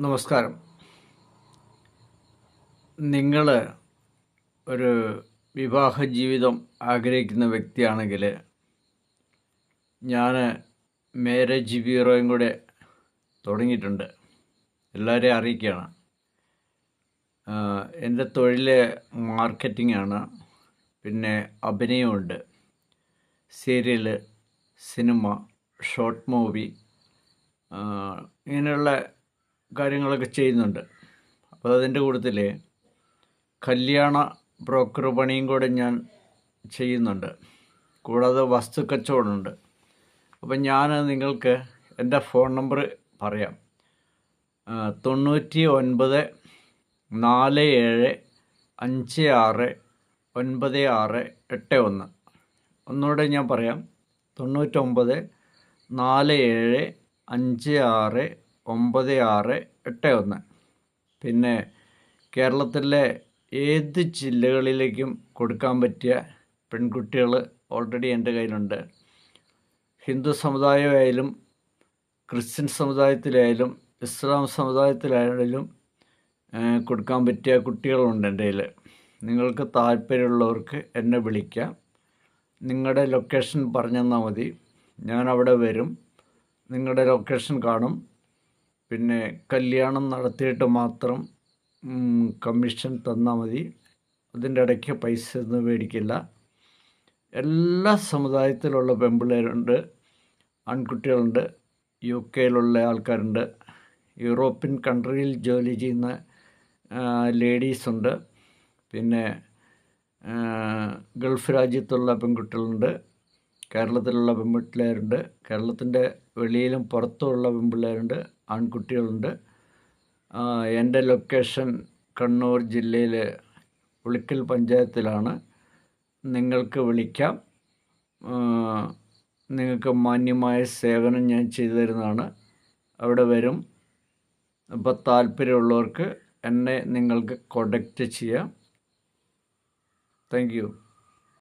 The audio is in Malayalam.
നമസ്കാരം. നിങ്ങൾ ഒരു വിവാഹ ജീവിതം ആഗ്രഹിക്കുന്ന വ്യക്തിയാണെങ്കിൽ ഞാൻ മാരേജ് ബ്യൂറോയും കൂടെ തുടങ്ങിയിട്ടുണ്ട്. എല്ലാവരെയും അറിയിക്കുകയാണ്. എൻ്റെ തൊഴിൽ മാർക്കറ്റിംഗ് ആണ്. പിന്നെ അഭിനയമുണ്ട്. സീരിയൽ, സിനിമ, ഷോർട്ട് മൂവി, ഇങ്ങനെയുള്ള കാര്യങ്ങളൊക്കെ ചെയ്യുന്നുണ്ട്. അപ്പോൾ അതിൻ്റെ കൂട്ടത്തിൽ കല്യാണ ബ്രോക്കർ പണിയും കൂടെ ഞാൻ ചെയ്യുന്നുണ്ട്. കൂടാതെ വസ്തു കച്ചവടമുണ്ട്. അപ്പം ഞാൻ നിങ്ങൾക്ക് എൻ്റെ ഫോൺ നമ്പർ പറയാം. 9947569681. ഒന്നുകൂടെ ഞാൻ പറയാം. 9947569681. പിന്നെ കേരളത്തിലെ ഏത് ജില്ലകളിലേക്കും കൊടുക്കാൻ പറ്റിയ പെൺകുട്ടികൾ ഓൾറെഡി എൻ്റെ കയ്യിലുണ്ട്. ഹിന്ദു സമുദായമായാലും ക്രിസ്ത്യൻ സമുദായത്തിലായാലും ഇസ്ലാം സമുദായത്തിലായാലും കൊടുക്കാൻ പറ്റിയ കുട്ടികളുണ്ട് എൻ്റെ കയ്യിൽ. നിങ്ങൾക്ക് താല്പര്യമുള്ളവർക്ക് എന്നെ വിളിക്കാം. നിങ്ങളുടെ ലൊക്കേഷൻ പറഞ്ഞു തന്നാൽ മതി. ഞാൻ അവിടെ വരും. നിങ്ങളുടെ ലൊക്കേഷൻ കാണും. പിന്നെ കല്യാണം നടത്തിയിട്ട് മാത്രം കമ്മീഷൻ തന്നാൽ മതി. അതിൻ്റെ ഇടയ്ക്ക് പൈസ ഒന്നും മേടിക്കില്ല. എല്ലാ സമുദായത്തിലുള്ള പെൺപിള്ളേരുണ്ട്, ആൺകുട്ടികളുണ്ട്, UK ആൾക്കാരുണ്ട്, യൂറോപ്യൻ കൺട്രിയിൽ ജോലി ചെയ്യുന്ന ലേഡീസുണ്ട്, പിന്നെ ഗൾഫ് രാജ്യത്തുള്ള പെൺകുട്ടികളുണ്ട്, കേരളത്തിലുള്ള പെൺപിള്ളേരുണ്ട്, കേരളത്തിൻ്റെ വെളിയിലും പുറത്തുമുള്ള പെൺപിള്ളേരുണ്ട്, ആൺകുട്ടികളുണ്ട്. എൻ്റെ ലൊക്കേഷൻ കണ്ണൂർ ജില്ലയിൽ ഉളിക്കൽ പഞ്ചായത്തിലാണ്. നിങ്ങൾക്ക് വിളിക്കാം. നിങ്ങൾക്ക് മാന്യമായ സേവനം ഞാൻ ചെയ്തു തരുന്നതാണ്. അവിടെ വരും. അപ്പോൾ താല്പര്യമുള്ളവർക്ക് എന്നെ നിങ്ങൾക്ക് കോൺടാക്റ്റ് ചെയ്യാം. Thank you.